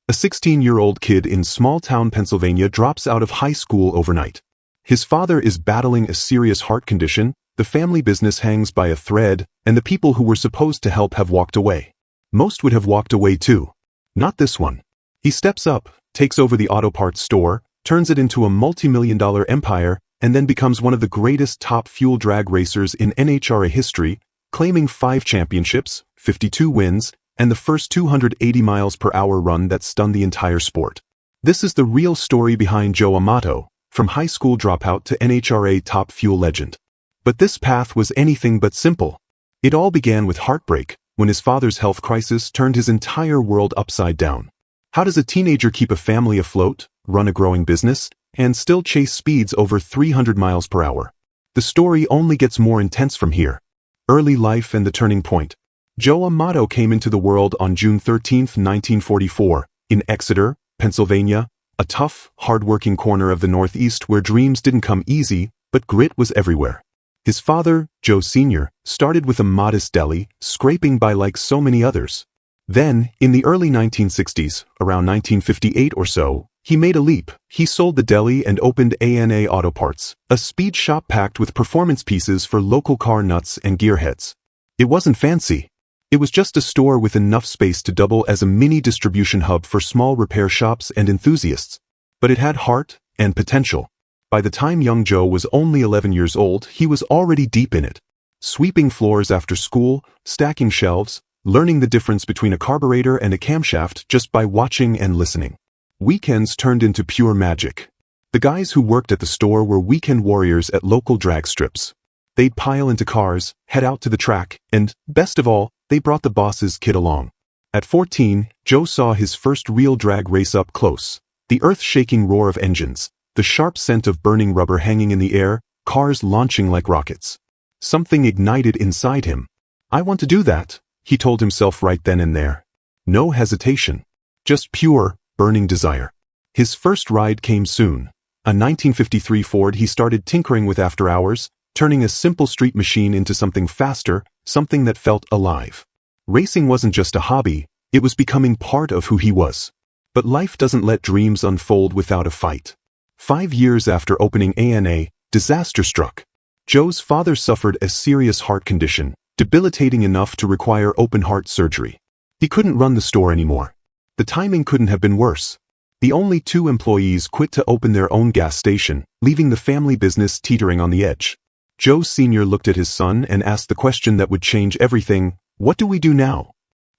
A 16-year-old kid in small-town Pennsylvania drops out of high school overnight. His father is battling a serious heart condition, the family business hangs by a thread, and the people who were supposed to help have walked away. Most would have walked away too. Not this one. He steps up, takes over the auto parts store, turns it into a multi-million-dollar empire, and then becomes one of the greatest top fuel drag racers in NHRA history, claiming 5 championships, 52 wins, and the first 280 miles per hour run that stunned the entire sport. This is the real story behind Joe Amato, from high school dropout to NHRA top fuel legend. But this path was anything but simple. It all began with heartbreak, when his father's health crisis turned his entire world upside down. How does a teenager keep a family afloat, run a growing business, and still chase speeds over 300 miles per hour? The story only gets more intense from here. Early life and the turning point. Joe Amato came into the world on June 13, 1944, in Exeter, Pennsylvania, a tough, hard-working corner of the Northeast where dreams didn't come easy, but grit was everywhere. His father, Joe Sr., started with a modest deli, scraping by like so many others. Then, in the early 1960s, around 1958 or so, he made a leap. He sold the deli and opened ANA Auto Parts, a speed shop packed with performance pieces for local car nuts and gearheads. It wasn't fancy. It was just a store with enough space to double as a mini distribution hub for small repair shops and enthusiasts. But it had heart and potential. By the time young Joe was only 11 years old, he was already deep in it. Sweeping floors after school, stacking shelves, learning the difference between a carburetor and a camshaft just by watching and listening. Weekends turned into pure magic. The guys who worked at the store were weekend warriors at local drag strips. They'd pile into cars, head out to the track, and, best of all, they brought the boss's kid along. At 14, Joe saw his first real drag race up close. The earth-shaking roar of engines, the sharp scent of burning rubber hanging in the air, cars launching like rockets. Something ignited inside him. "I want to do that," he told himself right then and there. No hesitation. Just pure, burning desire. His first ride came soon. A 1953 Ford he started tinkering with after hours, turning a simple street machine into something faster, something that felt alive. Racing wasn't just a hobby, it was becoming part of who he was. But life doesn't let dreams unfold without a fight. 5 years after opening ANA, disaster struck. Joe's father suffered a serious heart condition, debilitating enough to require open-heart surgery. He couldn't run the store anymore. The timing couldn't have been worse. The only 2 employees quit to open their own gas station, leaving the family business teetering on the edge. Joe Sr. looked at his son and asked the question that would change everything: what do we do now?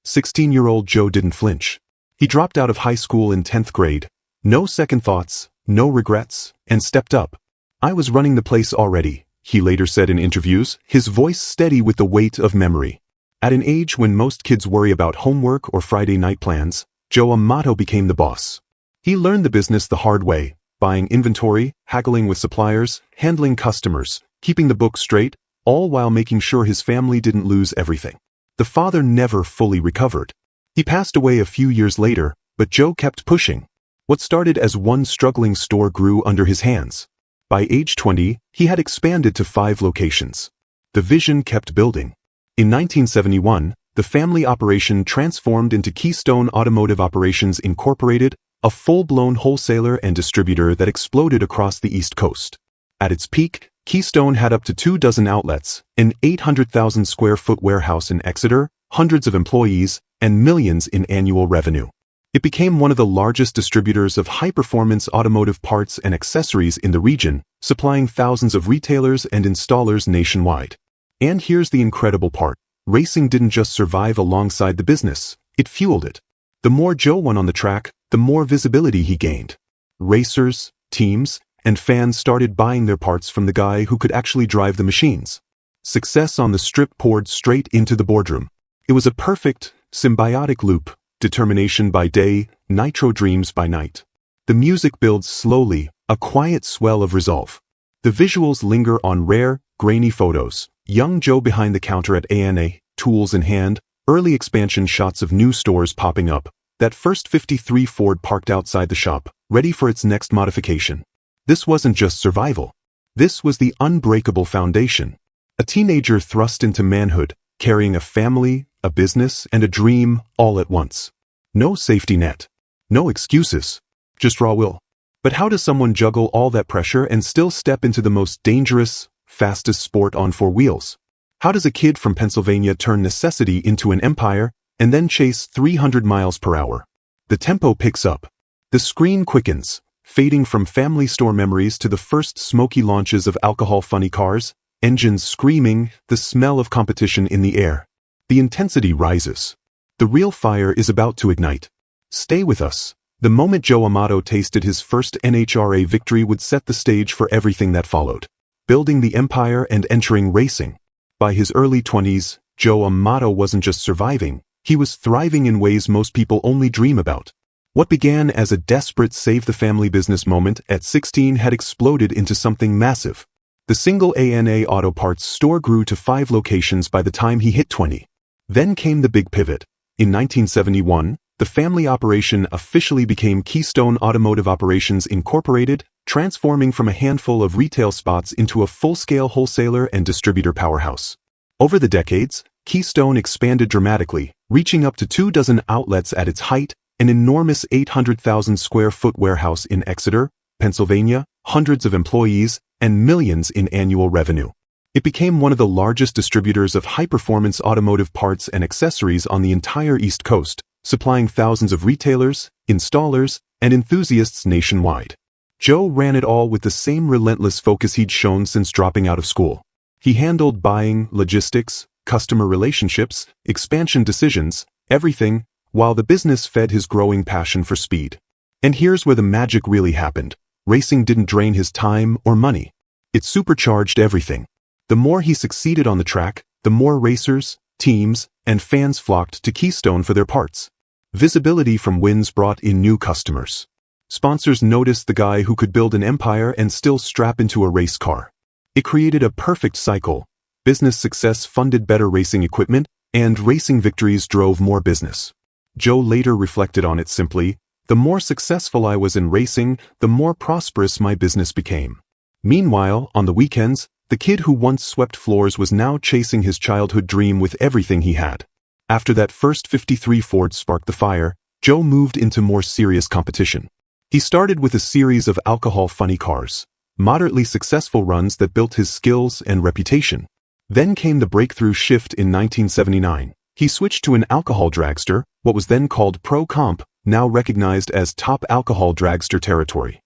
16-year-old Joe didn't flinch. He dropped out of high school in 10th grade. No second thoughts, no regrets, and stepped up. "I was running the place already," he later said in interviews, his voice steady with the weight of memory. At an age when most kids worry about homework or Friday night plans, Joe Amato became the boss. He learned the business the hard way, buying inventory, haggling with suppliers, handling customers, keeping the books straight, all while making sure his family didn't lose everything. The father never fully recovered. He passed away a few years later, but Joe kept pushing. What started as one struggling store grew under his hands. By age 20, he had expanded to 5 locations. The vision kept building. In 1971, the family operation transformed into Keystone Automotive Operations Incorporated, a full-blown wholesaler and distributor that exploded across the East Coast. At its peak, Keystone had up to 24 outlets, an 800,000 square foot warehouse in Exeter, hundreds of employees, and millions in annual revenue. It became one of the largest distributors of high-performance automotive parts and accessories in the region, supplying thousands of retailers and installers nationwide. And here's the incredible part. Racing didn't just survive alongside the business, it fueled it. The more Joe won on the track, the more visibility he gained. Racers, teams, and fans started buying their parts from the guy who could actually drive the machines. Success on the strip poured straight into the boardroom. It was a perfect, symbiotic loop, determination by day, nitro dreams by night. The music builds slowly, a quiet swell of resolve. The visuals linger on rare, grainy photos. Young Joe behind the counter at ANA, tools in hand, early expansion shots of new stores popping up. That first 53 Ford parked outside the shop, ready for its next modification. This wasn't just survival. This was the unbreakable foundation. A teenager thrust into manhood, carrying a family, a business, and a dream all at once. No safety net. No excuses. Just raw will. But how does someone juggle all that pressure and still step into the most dangerous, fastest sport on four wheels? How does a kid from Pennsylvania turn necessity into an empire and then chase 300 miles per hour? The tempo picks up. The screen quickens, fading from family store memories to the first smoky launches of alcohol-funny cars, engines screaming, the smell of competition in the air. The intensity rises. The real fire is about to ignite. Stay with us. The moment Joe Amato tasted his first NHRA victory would set the stage for everything that followed. Building the empire and entering racing. By his early 20s, Joe Amato wasn't just surviving, he was thriving in ways most people only dream about. What began as a desperate save-the-family business moment at 16 had exploded into something massive. The single ANA auto parts store grew to 5 locations by the time he hit 20. Then came the big pivot. In 1971, the family operation officially became Keystone Automotive Operations Incorporated, transforming from a handful of retail spots into a full-scale wholesaler and distributor powerhouse. Over the decades, Keystone expanded dramatically, reaching up to 24 outlets at its height, an enormous 800,000-square-foot warehouse in Exeter, Pennsylvania, hundreds of employees, and millions in annual revenue. It became one of the largest distributors of high-performance automotive parts and accessories on the entire East Coast, supplying thousands of retailers, installers, and enthusiasts nationwide. Joe ran it all with the same relentless focus he'd shown since dropping out of school. He handled buying, logistics, customer relationships, expansion decisions, everything, while the business fed his growing passion for speed. And here's where the magic really happened. Racing didn't drain his time or money. It supercharged everything. The more he succeeded on the track, the more racers, teams, and fans flocked to Keystone for their parts. Visibility from wins brought in new customers. Sponsors noticed the guy who could build an empire and still strap into a race car. It created a perfect cycle. Business success funded better racing equipment, and racing victories drove more business. Joe later reflected on it simply, the more successful I was in racing, the more prosperous my business became. Meanwhile, on the weekends, the kid who once swept floors was now chasing his childhood dream with everything he had. After that first 53 Ford sparked the fire, Joe moved into more serious competition. He started with a series of alcohol-funny cars, moderately successful runs that built his skills and reputation. Then came the breakthrough shift in 1979. He switched to an alcohol dragster, what was then called Pro Comp, now recognized as top alcohol dragster territory.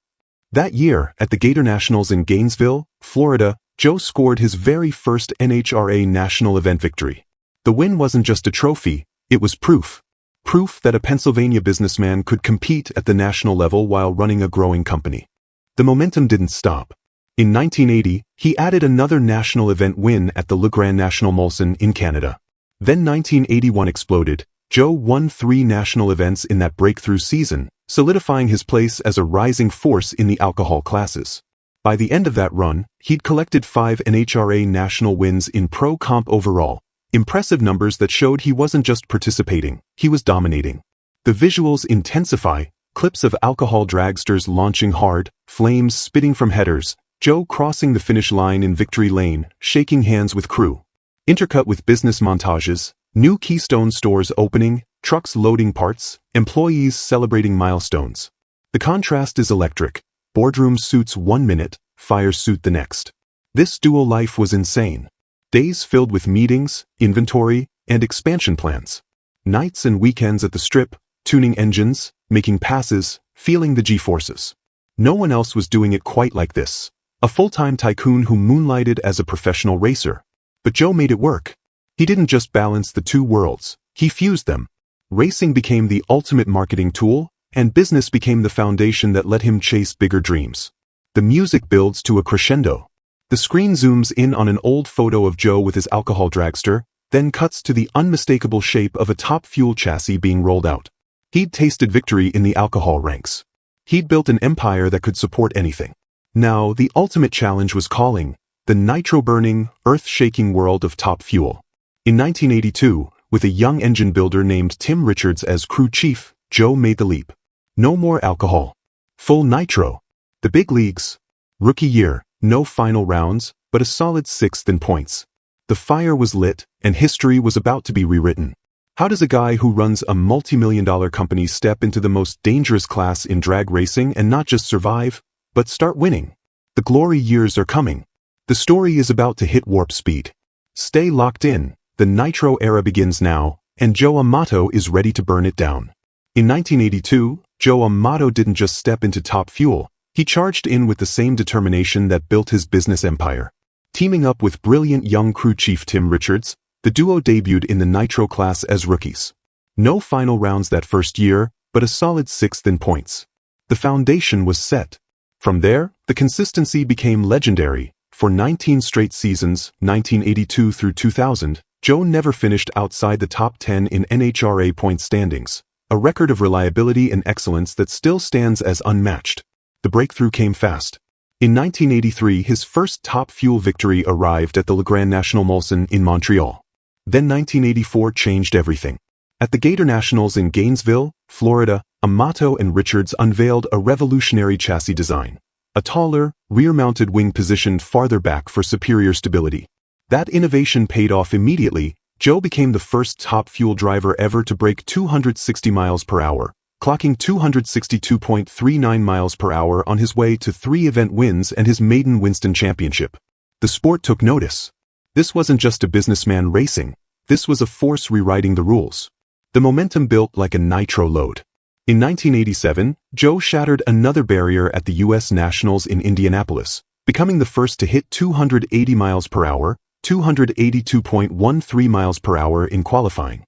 That year, at the Gator Nationals in Gainesville, Florida, Joe scored his very first NHRA national event victory. The win wasn't just a trophy, it was proof. Proof that a Pennsylvania businessman could compete at the national level while running a growing company. The momentum didn't stop. In 1980, he added another national event win at the Le Grand National Molson in Canada. Then 1981 exploded. Joe won 3 national events in that breakthrough season, solidifying his place as a rising force in the alcohol classes. By the end of that run, he'd collected 5 NHRA national wins in Pro Comp overall. Impressive numbers that showed he wasn't just participating, he was dominating. The visuals intensify, clips of alcohol dragsters launching hard, flames spitting from headers, Joe crossing the finish line in victory lane, shaking hands with crew. Intercut with business montages, new Keystone stores opening, trucks loading parts, employees celebrating milestones. The contrast is electric. Boardroom suits 1 minute, fire suit the next. This dual life was insane. Days filled with meetings, inventory, and expansion plans. Nights and weekends at the strip, tuning engines, making passes, feeling the G-forces. No one else was doing it quite like this. A full-time tycoon who moonlighted as a professional racer. But Joe made it work. He didn't just balance the two worlds, he fused them. Racing became the ultimate marketing tool, and business became the foundation that let him chase bigger dreams. The music builds to a crescendo. The screen zooms in on an old photo of Joe with his alcohol dragster, then cuts to the unmistakable shape of a top fuel chassis being rolled out. He'd tasted victory in the alcohol ranks. He'd built an empire that could support anything. Now, the ultimate challenge was calling, the nitro-burning, earth-shaking world of top fuel. In 1982, with a young engine builder named Tim Richards as crew chief, Joe made the leap. No more alcohol. Full nitro. The big leagues. Rookie year, no final rounds, but a solid 6th in points. The fire was lit, and history was about to be rewritten. How does a guy who runs a multi-million-dollar company step into the most dangerous class in drag racing and not just survive, but start winning? The glory years are coming. The story is about to hit warp speed. Stay locked in. The Nitro era begins now, and Joe Amato is ready to burn it down. In 1982, Joe Amato didn't just step into Top Fuel, he charged in with the same determination that built his business empire. Teaming up with brilliant young crew chief Tim Richards, the duo debuted in the Nitro class as rookies. No final rounds that first year, but a solid 6th in points. The foundation was set. From there, the consistency became legendary. For 19 straight seasons, 1982 through 2000, Joe never finished outside the top 10 in NHRA point standings, a record of reliability and excellence that still stands as unmatched. The breakthrough came fast. In 1983, his first Top Fuel victory arrived at the Le Grand National Molson in Montreal. Then 1984 changed everything. At the Gator Nationals in Gainesville, Florida, Amato and Richards unveiled a revolutionary chassis design. A taller, rear-mounted wing positioned farther back for superior stability. That innovation paid off immediately. Joe became the first Top Fuel driver ever to break 260 miles per hour, clocking 262.39 miles per hour on his way to 3 event wins and his maiden Winston Championship. The sport took notice. This wasn't just a businessman racing. This was a force rewriting the rules. The momentum built like a nitro load. In 1987, Joe shattered another barrier at the U.S. Nationals in Indianapolis, becoming the first to hit 280 miles per hour, 282.13 miles per hour in qualifying.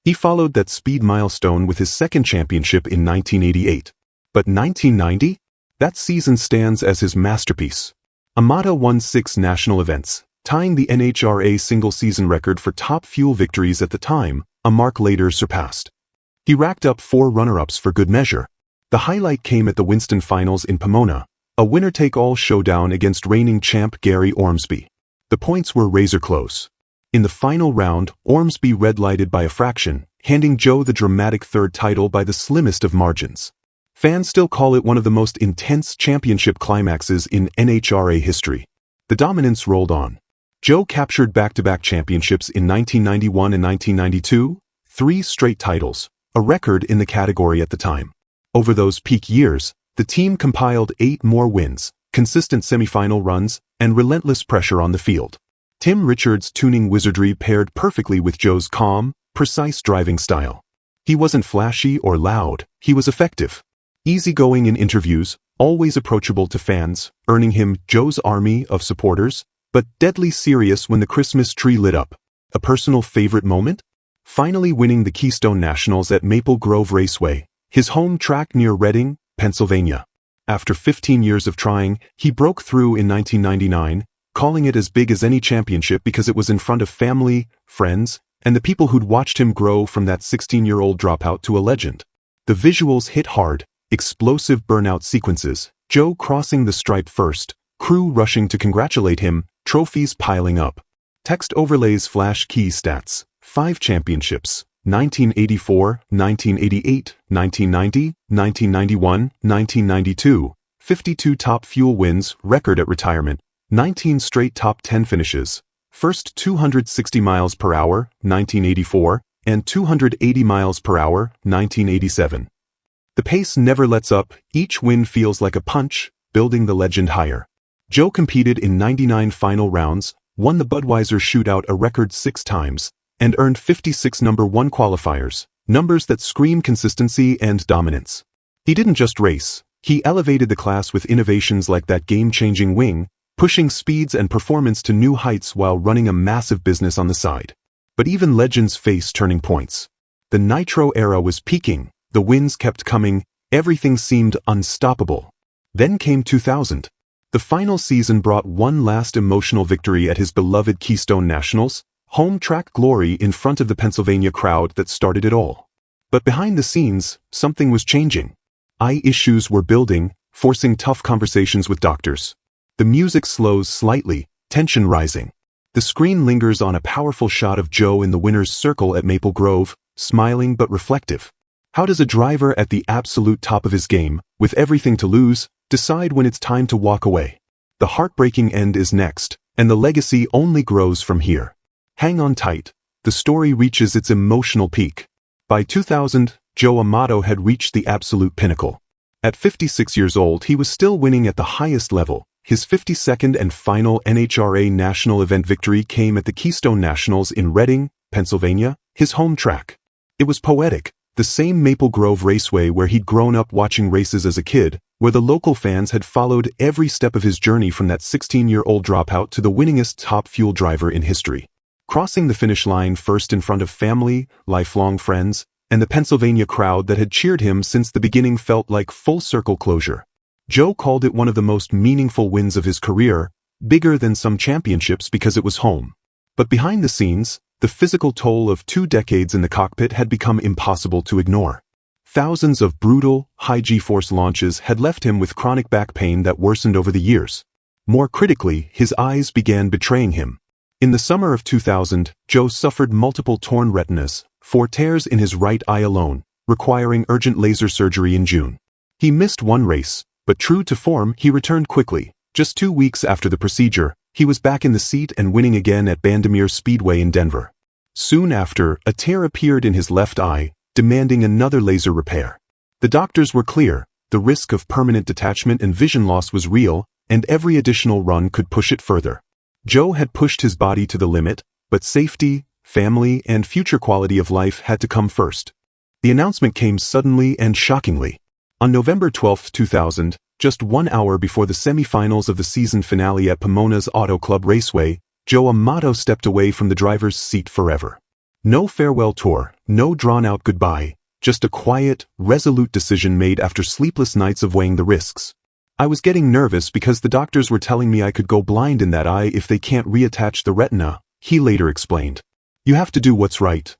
He followed that speed milestone with his second championship in 1988. But 1990? That season stands as his masterpiece. Amato won 6 national events, tying the NHRA single-season record for Top Fuel victories at the time, a mark later surpassed. He racked up 4 runner-ups for good measure. The highlight came at the Winston Finals in Pomona, a winner-take-all showdown against reigning champ Gary Ormsby. The points were razor close. In the final round, Ormsby red-lighted by a fraction, handing Joe the dramatic third title by the slimmest of margins. Fans still call it one of the most intense championship climaxes in NHRA history. The dominance rolled on. Joe captured back-to-back championships in 1991 and 1992, 3 straight titles, a record in the category at the time. Over those peak years, the team compiled 8 more wins, consistent semifinal runs, and relentless pressure on the field. Tim Richards' tuning wizardry paired perfectly with Joe's calm, precise driving style. He wasn't flashy or loud, he was effective. Easygoing in interviews, always approachable to fans, earning him Joe's army of supporters, but deadly serious when the Christmas tree lit up. A personal favorite moment? Finally winning the Keystone Nationals at Maple Grove Raceway, his home track near Reading, Pennsylvania. After 15 years of trying, he broke through in 1999, calling it as big as any championship because it was in front of family, friends, and the people who'd watched him grow from that 16-year-old dropout to a legend. The visuals hit hard, explosive burnout sequences, Joe crossing the stripe first, crew rushing to congratulate him, trophies piling up. Text overlays flash key stats. 5 championships, 1984, 1988, 1990, 1991, 1992, 52 Top Fuel wins, record at retirement, 19 straight top 10 finishes, first 260 miles per hour, 1984, and 280 miles per hour, 1987. The pace never lets up, each win feels like a punch, building the legend higher. Joe competed in 99 final rounds, won the Budweiser Shootout a record 6 times, and earned 56 number 1 qualifiers, numbers that scream consistency and dominance. He didn't just race, he elevated the class with innovations like that game-changing wing, pushing speeds and performance to new heights while running a massive business on the side. But even legends face turning points. The Nitro era was peaking, the wins kept coming, everything seemed unstoppable. Then came 2000. The final season brought one last emotional victory at his beloved Keystone Nationals, home track glory in front of the Pennsylvania crowd that started it all. But behind the scenes, something was changing. Eye issues were building, forcing tough conversations with doctors. The music slows slightly, tension rising. The screen lingers on a powerful shot of Joe in the winner's circle at Maple Grove, smiling but reflective. How does a driver at the absolute top of his game, with everything to lose, decide when it's time to walk away? The heartbreaking end is next, and the legacy only grows from here. Hang on tight. the story reaches its emotional peak. By 2000, Joe Amato had reached the absolute pinnacle. At 56 years old, he was still winning at the highest level. His 52nd and final NHRA national event victory came at the Keystone Nationals in Reading, Pennsylvania, his home track. It was poetic, the same Maple Grove Raceway where he'd grown up watching races as a kid, where the local fans had followed every step of his journey from that 16-year-old dropout to the winningest top fuel driver in history. Crossing the finish line first in front of family, lifelong friends, and the Pennsylvania crowd that had cheered him since the beginning felt like full-circle closure. Joe called it one of the most meaningful wins of his career, bigger than some championships because it was home. But behind the scenes, the physical toll of 2 decades in the cockpit had become impossible to ignore. Thousands of brutal, high G-force launches had left him with chronic back pain that worsened over the years. More critically, his eyes began betraying him. In the summer of 2000, Joe suffered multiple torn retinas, 4 tears in his right eye alone, requiring urgent laser surgery in June. He missed one race, but true to form, he returned quickly. Just 2 weeks after the procedure, he was back in the seat and winning again at Bandimere Speedway in Denver. Soon after, a tear appeared in his left eye, demanding another laser repair. The doctors were clear, the risk of permanent detachment and vision loss was real, and every additional run could push it further. Joe had pushed his body to the limit, but safety, family, and future quality of life had to come first. The announcement came suddenly and shockingly. On November 12, 2000, just 1 hour before the semi-finals of the season finale at Pomona's Auto Club Raceway, Joe Amato stepped away from the driver's seat forever. No farewell tour, no drawn-out goodbye, just a quiet, resolute decision made after sleepless nights of weighing the risks. I was getting nervous because the doctors were telling me I could go blind in that eye if they can't reattach the retina, he later explained. You have to do what's right.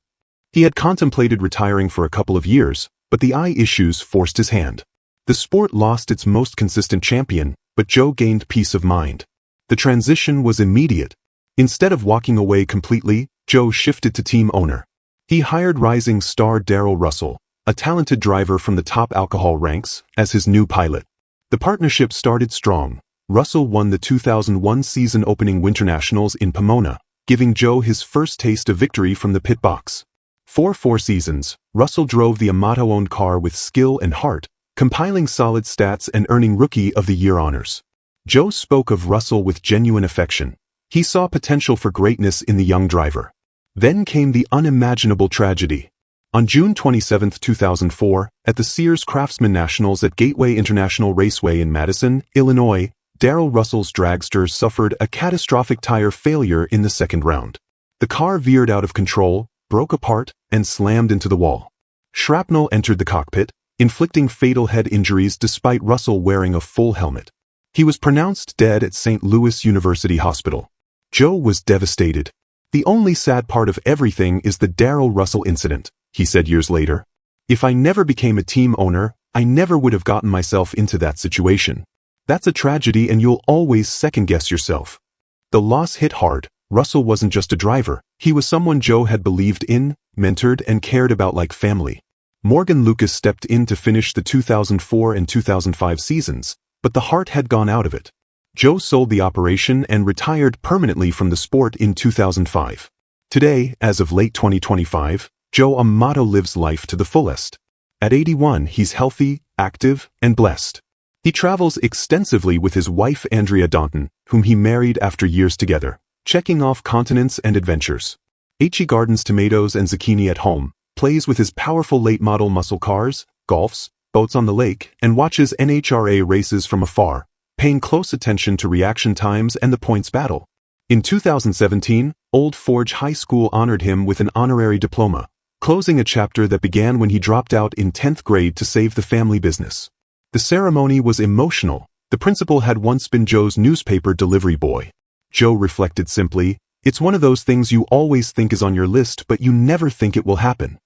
He had contemplated retiring for a couple of years, but the eye issues forced his hand. The sport lost its most consistent champion, but Joe gained peace of mind. The transition was immediate. Instead of walking away completely, Joe shifted to team owner. He hired rising star Darrell Russell, a talented driver from the top alcohol ranks, as his new pilot. The partnership started strong. Russell won the 2001 season opening Winter Nationals in Pomona, giving Joe his first taste of victory from the pit box. For 4 seasons, Russell drove the Amato-owned car with skill and heart, compiling solid stats and earning Rookie of the Year honors. Joe spoke of Russell with genuine affection. He saw potential for greatness in the young driver. Then came the unimaginable tragedy. On June 27, 2004, at the Sears Craftsman Nationals at Gateway International Raceway in Madison, Illinois, Darrell Russell's dragster suffered a catastrophic tire failure in the second round. The car veered out of control, broke apart, and slammed into the wall. Shrapnel entered the cockpit, inflicting fatal head injuries despite Russell wearing a full helmet. He was pronounced dead at St. Louis University Hospital. Joe was devastated. The only sad part of everything is the Darrell Russell incident, he said years later. If I never became a team owner, I never would have gotten myself into that situation. That's a tragedy and you'll always second-guess yourself. The loss hit hard. Russell wasn't just a driver, he was someone Joe had believed in, mentored, and cared about like family. Morgan Lucas stepped in to finish the 2004 and 2005 seasons, but the heart had gone out of it. Joe sold the operation and retired permanently from the sport in 2005. Today, as of late 2025, Joe Amato lives life to the fullest. At 81, he's healthy, active, and blessed. He travels extensively with his wife Andrea Daunton, whom he married after years together, checking off continents and adventures. He gardens tomatoes and zucchini at home, plays with his powerful late-model muscle cars, golfs, boats on the lake, and watches NHRA races from afar, paying close attention to reaction times and the points battle. In 2017, Old Forge High School honored him with an honorary diploma, closing a chapter that began when he dropped out in 10th grade to save the family business. The ceremony was emotional. The principal had once been Joe's newspaper delivery boy. Joe reflected simply, "It's one of those things you always think is on your list but you never think it will happen."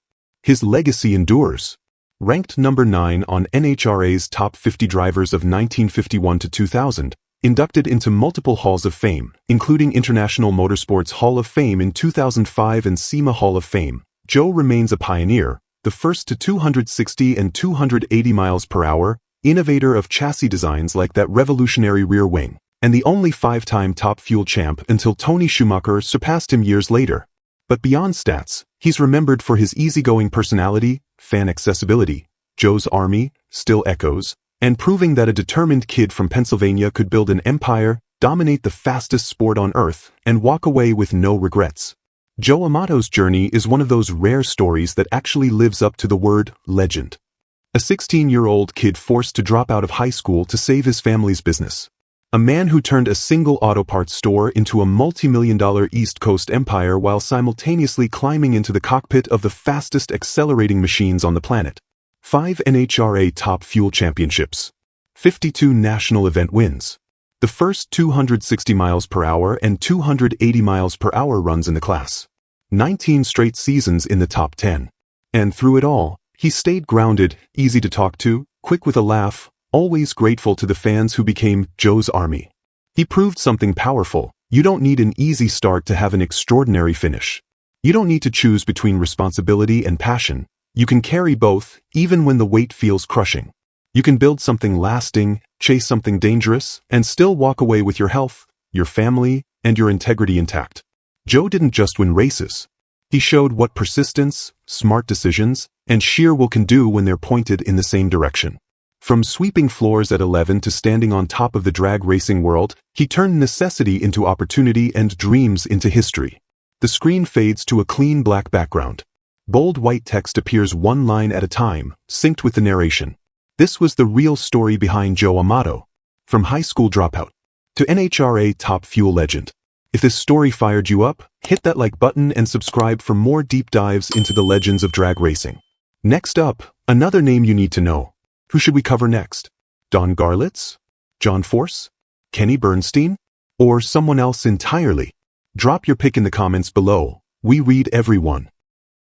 His legacy endures. Ranked number 9 on NHRA's top 50 drivers of 1951 to 2000, inducted into multiple Halls of Fame, including International Motorsports Hall of Fame in 2005 and SEMA Hall of Fame, Joe remains a pioneer, the first to 260 and 280 miles per hour, innovator of chassis designs like that revolutionary rear wing, and the only 5-time top fuel champ until Tony Schumacher surpassed him years later. But beyond stats, he's remembered for his easygoing personality, fan accessibility, Joe's Army, still echoes, and proving that a determined kid from Pennsylvania could build an empire, dominate the fastest sport on earth, and walk away with no regrets. Joe Amato's journey is one of those rare stories that actually lives up to the word legend. A 16-year-old kid forced to drop out of high school to save his family's business. A man who turned a single auto parts store into a multi-million-dollar East Coast empire while simultaneously climbing into the cockpit of the fastest accelerating machines on the planet. 5 NHRA Top Fuel Championships. 52 national event wins. The first 260 miles per hour and 280 miles per hour runs in the class. 19 straight seasons in the top 10. And through it all, he stayed grounded, easy to talk to, quick with a laugh, always grateful to the fans who became Joe's Army. He proved something powerful. You don't need an easy start to have an extraordinary finish. You don't need to choose between responsibility and passion. You can carry both, even when the weight feels crushing. You can build something lasting, chase something dangerous, and still walk away with your health, your family, and your integrity intact. Joe didn't just win races. He showed what persistence, smart decisions, and sheer will can do when they're pointed in the same direction. From sweeping floors at 11 to standing on top of the drag racing world, he turned necessity into opportunity and dreams into history. The screen fades to a clean black background. Bold white text appears one line at a time, synced with the narration. This was the real story behind Joe Amato. From high school dropout to NHRA top fuel legend. If this story fired you up, hit that like button and subscribe for more deep dives into the legends of drag racing. Next up, another name you need to know. Who should we cover next? Don Garlitz? John Force? Kenny Bernstein? Or someone else entirely? Drop your pick in the comments below. We read everyone.